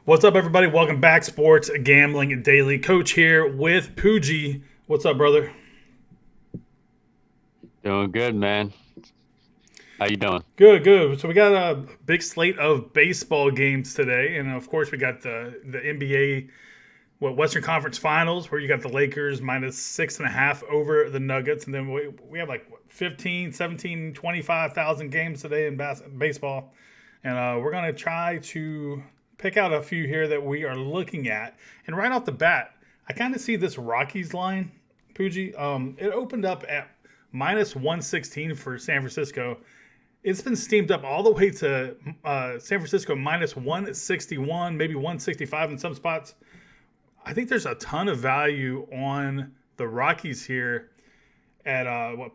What's up, everybody? Welcome back, Sports Gambling Daily. Coach here with Pooji. What's up, brother? Doing good, man. How you doing? Good, good. So we got a big slate of baseball games today, and of course we got the NBA Western Conference Finals, where you got the Lakers minus 6.5 over the Nuggets, and then we have like 15, 17, 25,000 games today in baseball, and we're gonna try to pick out a few here that we are looking at. And right off the bat, I kind of see this Rockies line, Pooji. It opened up at minus 116 for San Francisco. It's been steamed up all the way to San Francisco minus 161, maybe 165 in some spots. I think there's a ton of value on the Rockies here at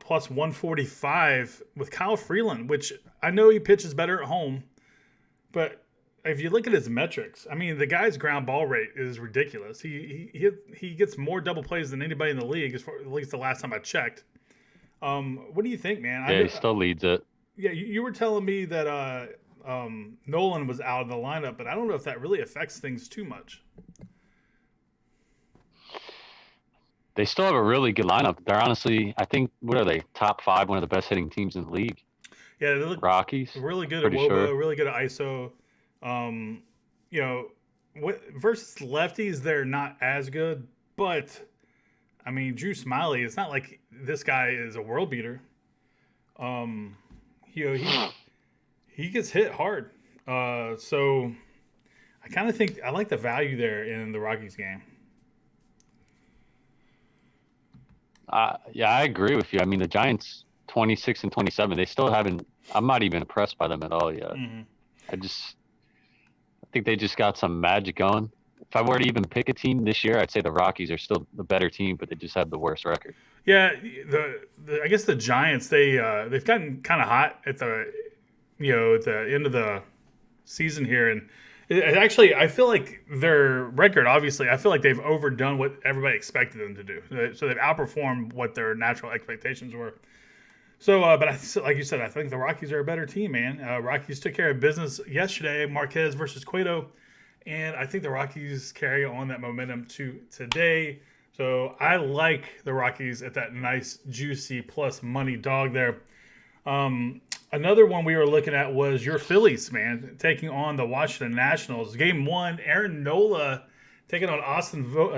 plus 145 with Kyle Freeland, which I know he pitches better at home, but if you look at his metrics, I mean, the guy's ground ball rate is ridiculous. He gets more double plays than anybody in the league, at least the last time I checked. What do you think, man? Yeah, he still leads it. Yeah, you were telling me that Nolan was out of the lineup, but I don't know if that really affects things too much. They still have a really good lineup. They're honestly, I think, what are they? Top 5, one of the best hitting teams in the league. Yeah, they look Rockies. really good at Pretty WOBA, sure. really good at ISO. You know, versus lefties, they're not as good, but I mean, Drew Smiley, it's not like this guy is a world beater. He gets hit hard. So I kind of think I like the value there in the Rockies game. Yeah, I agree with you. I mean, the Giants, 26 and 27, they still haven't. I'm not even impressed by them at all yet. Mm-hmm. I think they just got some magic going. If I were to even pick a team this year, I'd say the Rockies are still the better team, but they just have the worst record. Yeah, I guess the Giants they've gotten kind of hot at the at the end of the season here, and it actually I feel like their record, obviously I feel like they've overdone what everybody expected them to do. So they've outperformed what their natural expectations were. So, like you said, I think the Rockies are a better team, man. Rockies took care of business yesterday, Marquez versus Cueto, and I think the Rockies carry on that momentum to today. So I like the Rockies at that nice, juicy plus money dog there. Another one we were looking at was your Phillies, man, taking on the Washington Nationals. Game 1, Aaron Nola taking on Austin Voth.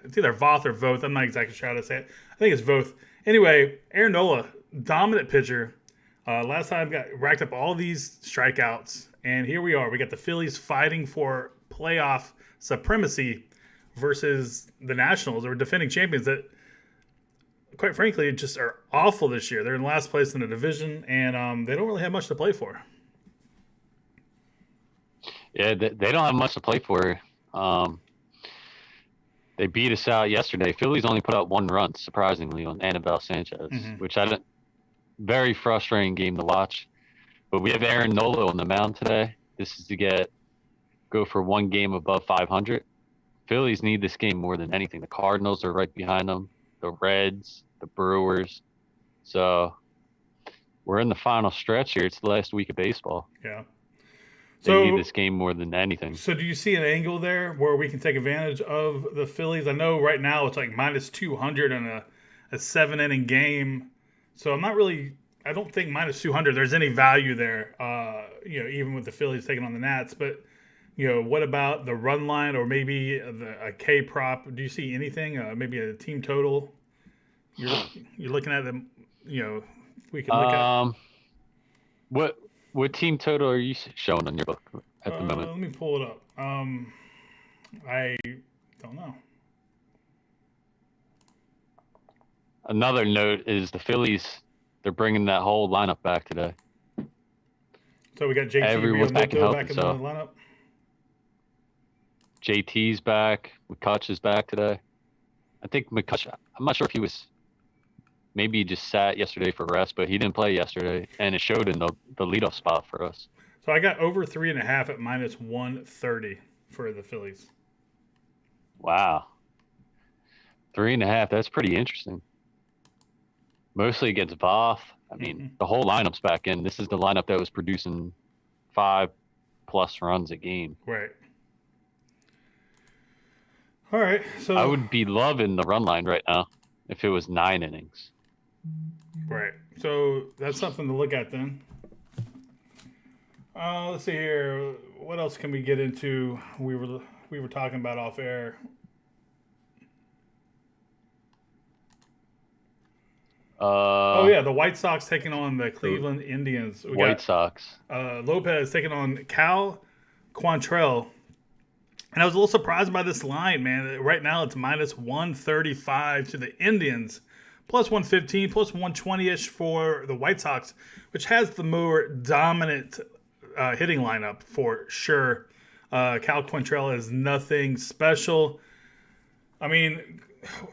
It's either Voth or Voth. I'm not exactly sure how to say it. I think it's Voth. Anyway, Aaron Nola, dominant pitcher. Last time got racked up all these strikeouts, and here we are. We got the Phillies fighting for playoff supremacy versus the Nationals. They were defending champions that, quite frankly, just are awful this year. They're in last place in the division, and they don't really have much to play for. Yeah, they don't have much to play for. They beat us out yesterday. Phillies only put out 1 run, surprisingly, on Anibal Sanchez, which I didn't. Very frustrating game to watch. But we have Aaron Nola on the mound today. This is to go for 1 game above 500. Phillies need this game more than anything. The Cardinals are right behind them. The Reds, the Brewers. So we're in the final stretch here. It's the last week of baseball. Yeah. They need this game more than anything. So do you see an angle there where we can take advantage of the Phillies? I know right now it's like minus 200 in a 7-inning game. So I don't think minus 200 there's any value there, even with the Phillies taking on the Nats. But, what about the run line or maybe a K prop? Do you see anything, maybe a team total? You're looking at them, we can look at. What team total are you showing on your book at the moment? Let me pull it up. I don't know. Another note is the Phillies, they're bringing that whole lineup back today. So we got JT Everyone's back in the so lineup. JT's back. McCutch is back today. I think McCutch, I'm not sure if he was, maybe he just sat yesterday for rest, but he didn't play yesterday, and it showed in the leadoff spot for us. So I got over 3.5 at minus 130 for the Phillies. Wow. 3.5, that's pretty interesting. Mostly against Voth. I mean, the whole lineup's back in. This is the lineup that was producing 5, plus runs a game. Right. All right. So I would be loving the run line right now if it was 9 innings. right. So that's something to look at then. Let's see here. What else can we get into? We were talking about off air. Oh yeah, the White Sox taking on the Cleveland Indians. We White got Sox. Lopez taking on Cal Quantrill. And I was a little surprised by this line, man. Right now it's minus 135 to the Indians, plus 115, plus 120-ish for the White Sox, which has the more dominant hitting lineup for sure. Cal Quantrill is nothing special. I mean,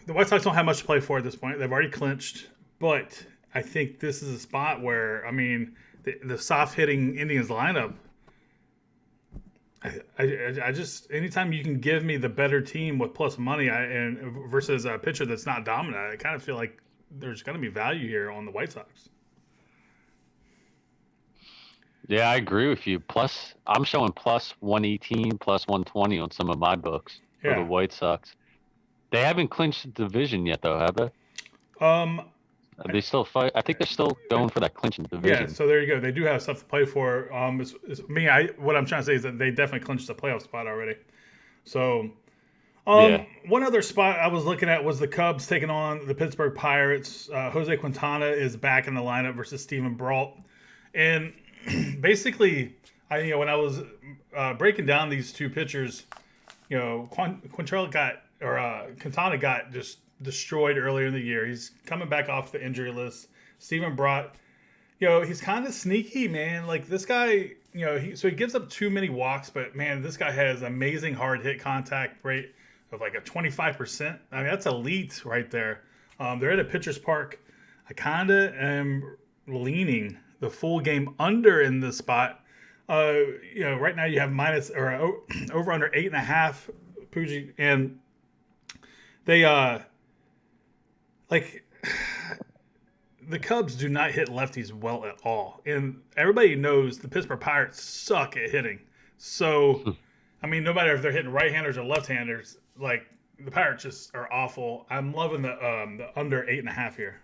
the White Sox don't have much to play for at this point. They've already clinched. But I think this is a spot where, I mean, the soft-hitting Indians lineup, I just, anytime you can give me the better team with plus money and versus a pitcher that's not dominant, I kind of feel like there's going to be value here on the White Sox. Yeah, I agree with you. Plus, I'm showing plus 118, plus 120 on some of my books for the White Sox. They haven't clinched the division yet, though, have they? They still fight. I think they're still going for that clinching division. Yeah, so there you go. They do have stuff to play for. What I'm trying to say is that they definitely clinched the playoff spot already. So, one other spot I was looking at was the Cubs taking on the Pittsburgh Pirates. Jose Quintana is back in the lineup versus Steven Brault, and basically, when I was breaking down these two pitchers, Quintana got just destroyed earlier in the year. He's coming back off the injury list. Steven Brault, he's kind of sneaky, man. Like this guy, he gives up too many walks, but man, this guy has amazing hard hit contact rate of like a 25%. I mean, that's elite right there. They're at a pitcher's park. I kind of am leaning the full game under in this spot. Right now you have minus or over under 8.5 Puji, and they the Cubs do not hit lefties well at all. And everybody knows the Pittsburgh Pirates suck at hitting. So, I mean, no matter if they're hitting right-handers or left-handers, like, the Pirates just are awful. I'm loving the under 8.5 here.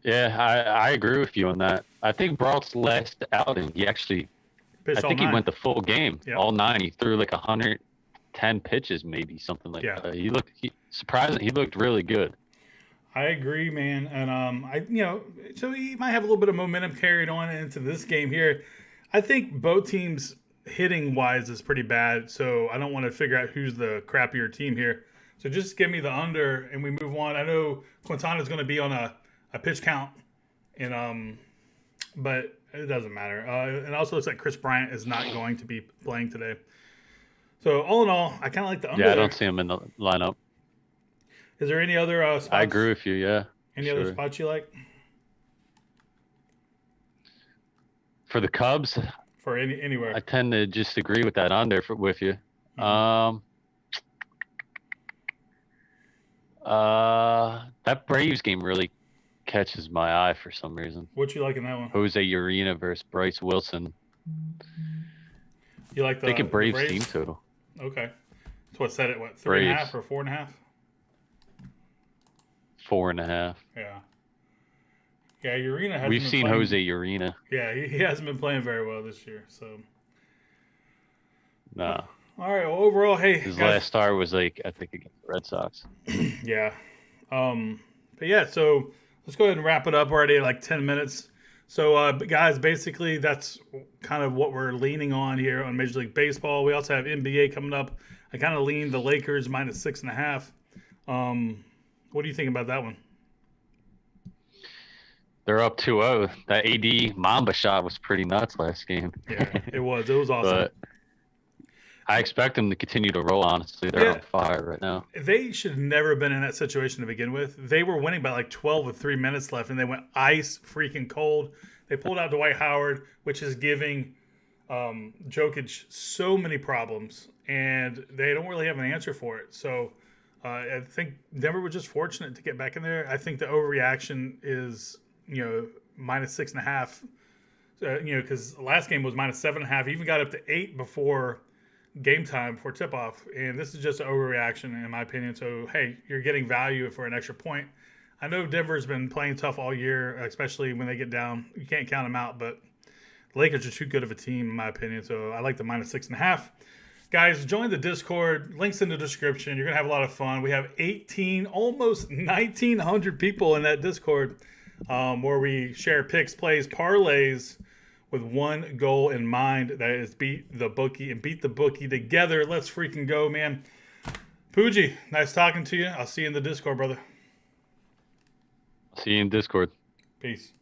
Yeah, I agree with you on that. I think Brault's last outing, he went the full game, all 9. He threw like 110 pitches, maybe something like that. He looked really good. I agree, man. And so he might have a little bit of momentum carried on into this game here. I think both teams hitting wise is pretty bad, so I don't want to figure out who's the crappier team here. So just give me the under and we move on. I know Quintana is going to be on a pitch count, and but it doesn't matter. It also looks like Chris Bryant is not going to be playing today. So all in all, I kind of like the under. Yeah, I don't see him in the lineup. Is there any other spots? I agree with you, yeah. Any other spots you like? For the Cubs? For anywhere. I tend to just agree with that under with you. Mm-hmm. That Braves game really catches my eye for some reason. What you like in that one? Jose Urena versus Bryce Wilson. You like the Think of Braves team total. Okay. So what set it? 3.5 or 4.5? 4.5. Yeah. Yeah, Urena hasn't We've seen playing. Jose Urena. Yeah, he hasn't been playing very well this year. So. No. All right. Well, overall, hey. His last start was I think against the Red Sox. Yeah. But yeah, so let's go ahead and wrap it up. We're already at like 10 minutes. So, guys, basically that's kind of what we're leaning on here on Major League Baseball. We also have NBA coming up. I kind of lean the Lakers minus 6.5. What do you think about that one? They're up 2-0. That AD Mamba shot was pretty nuts last game. Yeah, it was. It was awesome. But I expect them to continue to roll, honestly. They're on fire right now. They should have never been in that situation to begin with. They were winning by like 12 with 3 minutes left, and they went ice freaking cold. They pulled out Dwight Howard, which is giving Jokic so many problems, and they don't really have an answer for it. So I think Denver was just fortunate to get back in there. I think the overreaction is, minus 6.5. Because the last game was -7.5. Even got up to 8 before game time for tip off. And this is just an overreaction, in my opinion. So, hey, you're getting value for an extra point. I know Denver's been playing tough all year, especially when they get down. You can't count them out, but the Lakers are too good of a team, in my opinion. So I like the -6.5. Guys, join the Discord. Links in the description. You're going to have a lot of fun. We have 18, almost 1,900 people in that Discord where we share picks, plays, parlays with one goal in mind. That is beat the bookie and beat the bookie together. Let's freaking go, man. Pooji, nice talking to you. I'll see you in the Discord, brother. See you in Discord. Peace.